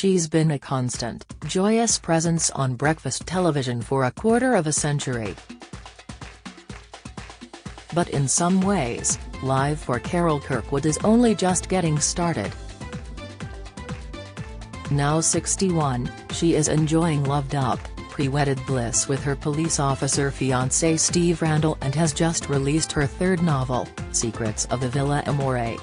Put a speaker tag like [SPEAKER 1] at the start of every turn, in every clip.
[SPEAKER 1] She's been a constant, joyous presence on breakfast television for a quarter of a century. But in some ways, life for Carol Kirkwood is only just getting started. Now 61, she is enjoying loved-up, pre-wedded bliss with her police officer fiancé Steve Randall and has just released her third novel, Secrets of the Villa Amore.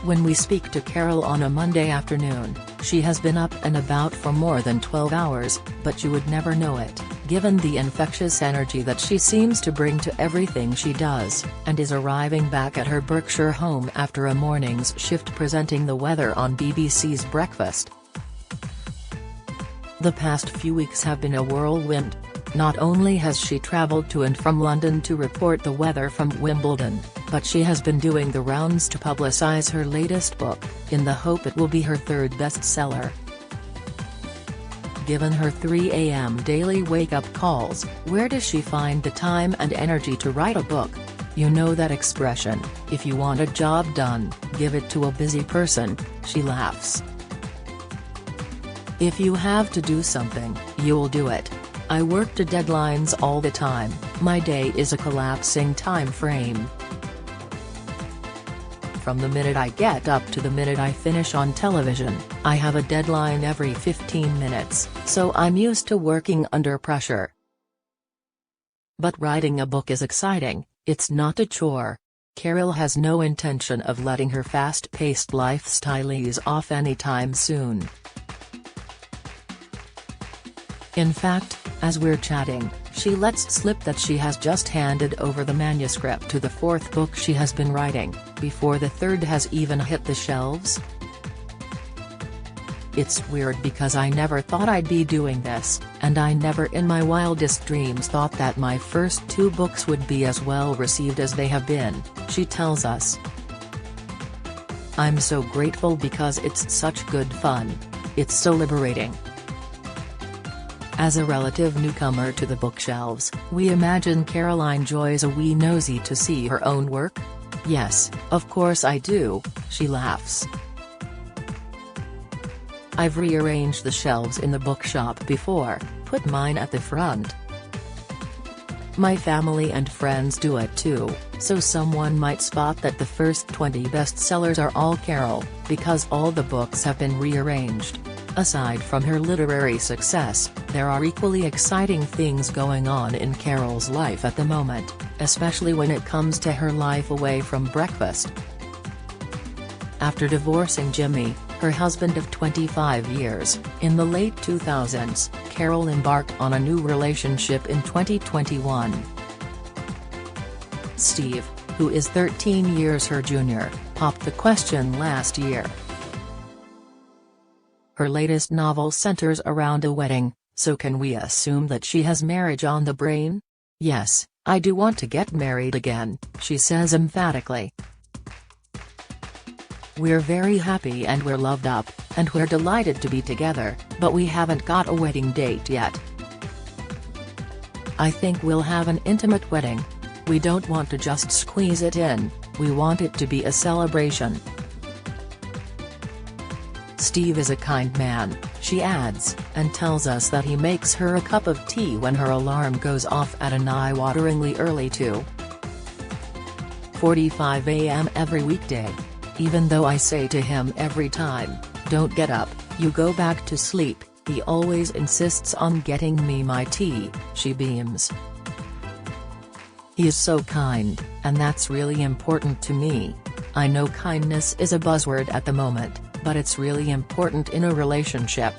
[SPEAKER 1] When we speak to Carol on a Monday afternoon, she has been up and about for more than 12 hours, but you would never know it, given the infectious energy that she seems to bring to everything she does, and is arriving back at her Berkshire home after a morning's shift presenting the weather on BBC's Breakfast. The past few weeks have been a whirlwind. Not only has she travelled to and from London to report the weather from Wimbledon, but she has been doing the rounds to publicise her latest book, in the hope it will be her third bestseller. Given her 3 a.m. daily wake-up calls, where does she find the time and energy to write a book? You know that expression, if you want a job done, give it to a busy person, she laughs. If you have to do something, you'll do it. I work to deadlines all the time, my day is a collapsing time frame. From the minute I get up to the minute I finish on television, I have a deadline every 15 minutes, so I'm used to working under pressure. But writing a book is exciting, it's not a chore. Carol has no intention of letting her fast-paced lifestyle ease off anytime soon. In fact, as we're chatting, she lets slip that she has just handed over the manuscript to the 4th book she has been writing, before the 3rd has even hit the shelves. It's weird because I never thought I'd be doing this, and I never in my wildest dreams thought that my first 2 books would be as well received as they have been, she tells us. I'm so grateful because it's such good fun. It's so liberating. As a relative newcomer to the bookshelves, we imagine Caroline enjoys a wee nosy to see her own work? Yes, of course I do, she laughs. I've rearranged the shelves in the bookshop before, put mine at the front. My family and friends do it too, so someone might spot that the first 20 bestsellers are all Carol, because all the books have been rearranged. Aside from her literary success, there are equally exciting things going on in Carol's life at the moment, especially when it comes to her life away from Breakfast. After divorcing Jimmy, her husband of 25 years, in the late 2000s, Carol embarked on a new relationship in 2021. Steve, who is 13 years her junior, popped the question last year. Her latest novel centers around a wedding, so can we assume that she has marriage on the brain? Yes, I do want to get married again, she says emphatically. We're very happy and we're loved up, and we're delighted to be together, but we haven't got a wedding date yet. I think we'll have an intimate wedding. We don't want to just squeeze it in, we want it to be a celebration. Steve is a kind man, she adds, and tells us that he makes her a cup of tea when her alarm goes off at an eye-wateringly early 2:45 a.m. every weekday. Even though I say to him every time, "Don't get up, you go back to sleep," he always insists on getting me my tea, she beams. He is so kind, and that's really important to me. I know kindness is a buzzword at the moment, but it's really important in a relationship.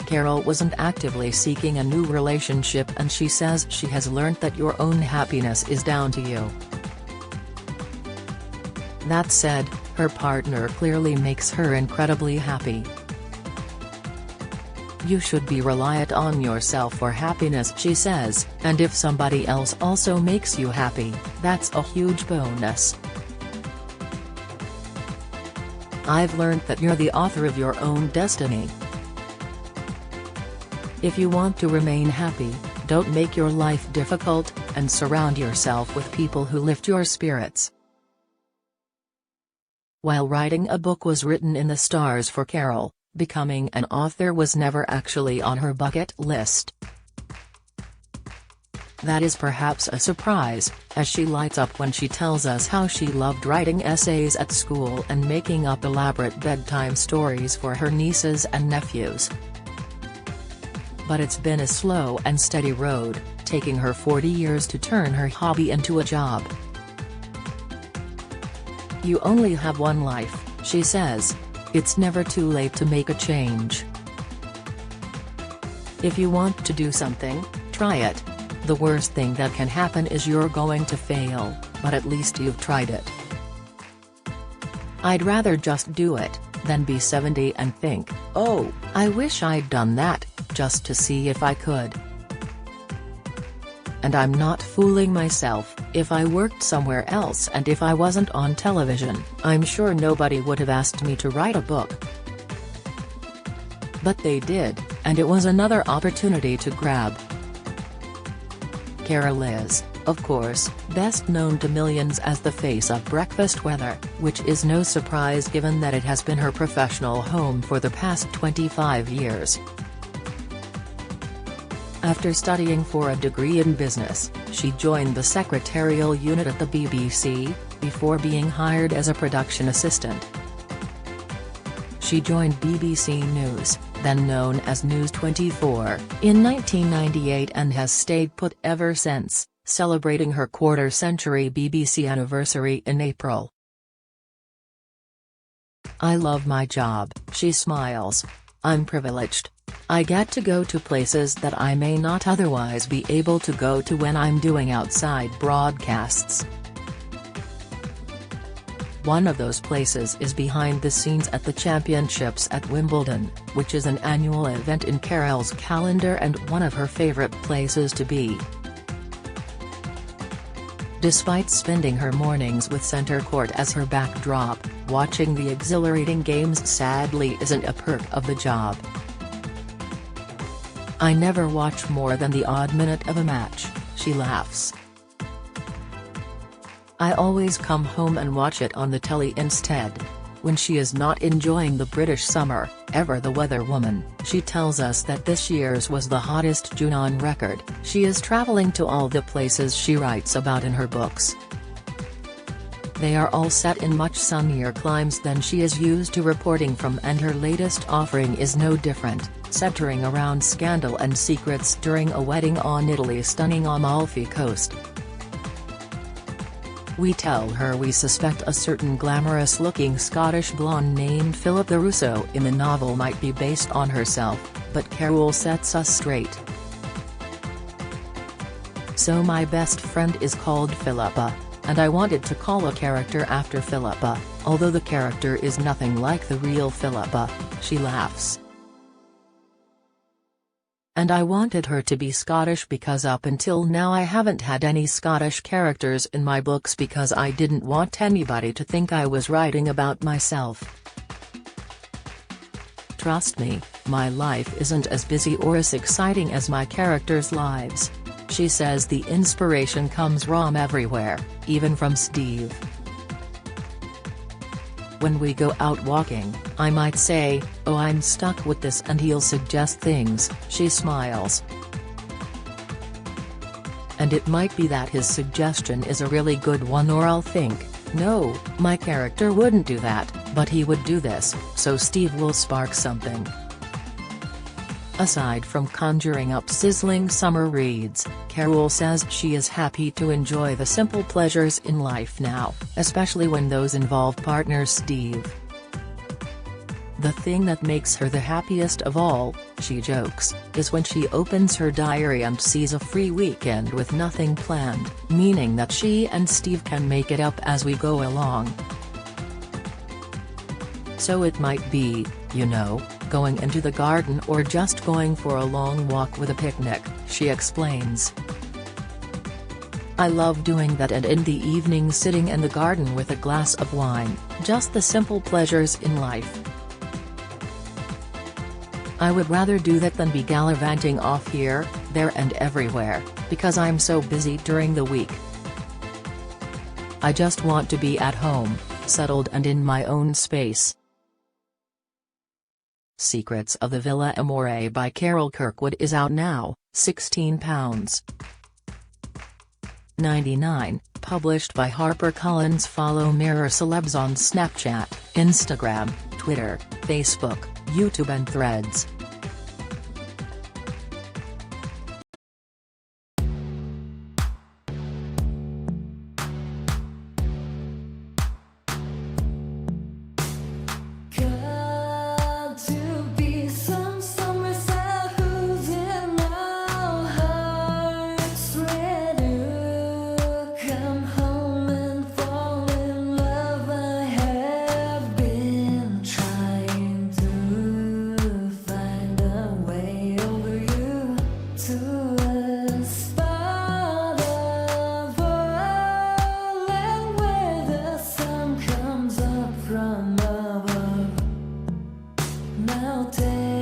[SPEAKER 1] Carol wasn't actively seeking a new relationship, and she says she has learnt that your own happiness is down to you. That said, her partner clearly makes her incredibly happy. You should be reliant on yourself for happiness, she says, and if somebody else also makes you happy, that's a huge bonus. I've learned that you're the author of your own destiny. If you want to remain happy, don't make your life difficult, and surround yourself with people who lift your spirits. While writing a book was written in the stars for Carol, becoming an author was never actually on her bucket list. That is perhaps a surprise, as she lights up when she tells us how she loved writing essays at school and making up elaborate bedtime stories for her nieces and nephews. But it's been a slow and steady road, taking her 40 years to turn her hobby into a job. "You only have one life," she says. "It's never too late to make a change. If you want to do something, try it. The worst thing that can happen is you're going to fail, but at least you've tried it. I'd rather just do it, than be 70 and think, oh, I wish I'd done that, just to see if I could. And I'm not fooling myself, if I worked somewhere else and if I wasn't on television, I'm sure nobody would have asked me to write a book. But they did, and it was another opportunity to grab." Carol is, of course, best known to millions as the face of Breakfast Weather, which is no surprise given that it has been her professional home for the past 25 years. After studying for a degree in business, she joined the secretarial unit at the BBC, before being hired as a production assistant. She joined BBC News, then known as News 24, in 1998 and has stayed put ever since, celebrating her quarter-century BBC anniversary in April. "I love my job," she smiles. "I'm privileged. I get to go to places that I may not otherwise be able to go to when I'm doing outside broadcasts. One of those places is behind the scenes at the Championships at Wimbledon, which is an annual event in Carol's calendar and one of her favorite places to be." Despite spending her mornings with Centre Court as her backdrop, watching the exhilarating games sadly isn't a perk of the job. "I never watch more than the odd minute of a match," she laughs. "I always come home and watch it on the telly instead." When she is not enjoying the British summer, ever the weather woman, she tells us that this year's was the hottest June on record. She is traveling to all the places she writes about in her books. They are all set in much sunnier climes than she is used to reporting from, and her latest offering is no different, centering around scandal and secrets during a wedding on Italy's stunning Amalfi Coast. "We tell her we suspect a certain glamorous-looking Scottish blonde named Philippa Russo in the novel might be based on herself, but Carol sets us straight. So my best friend is called Philippa, and I wanted to call a character after Philippa, although the character is nothing like the real Philippa," she laughs. "And I wanted her to be Scottish because up until now I haven't had any Scottish characters in my books because I didn't want anybody to think I was writing about myself. Trust me, my life isn't as busy or as exciting as my characters' lives." She says the inspiration comes from everywhere, even from Steve. "When we go out walking, I might say, oh, I'm stuck with this, and he'll suggest things," she smiles. "And it might be that his suggestion is a really good one, or I'll think, no, my character wouldn't do that, but he would do this, so Steve will spark something." Aside from conjuring up sizzling summer reads, Carol says she is happy to enjoy the simple pleasures in life now, especially when those involve partner Steve. "The thing that makes her the happiest of all," she jokes, "is when she opens her diary and sees a free weekend with nothing planned, meaning that she and Steve can make it up as we go along. So it might be, going into the garden or just going for a long walk with a picnic," she explains. "I love doing that, and in the evening sitting in the garden with a glass of wine, just the simple pleasures in life. I would rather do that than be gallivanting off here, there and everywhere, because I'm so busy during the week. I just want to be at home, settled and in my own space. Secrets of the Villa Amore by Carol Kirkwood is out now, £16.99, published by HarperCollins. Follow Mirror Celebs on Snapchat, Instagram, Twitter, Facebook, YouTube and Threads.
[SPEAKER 2] Now take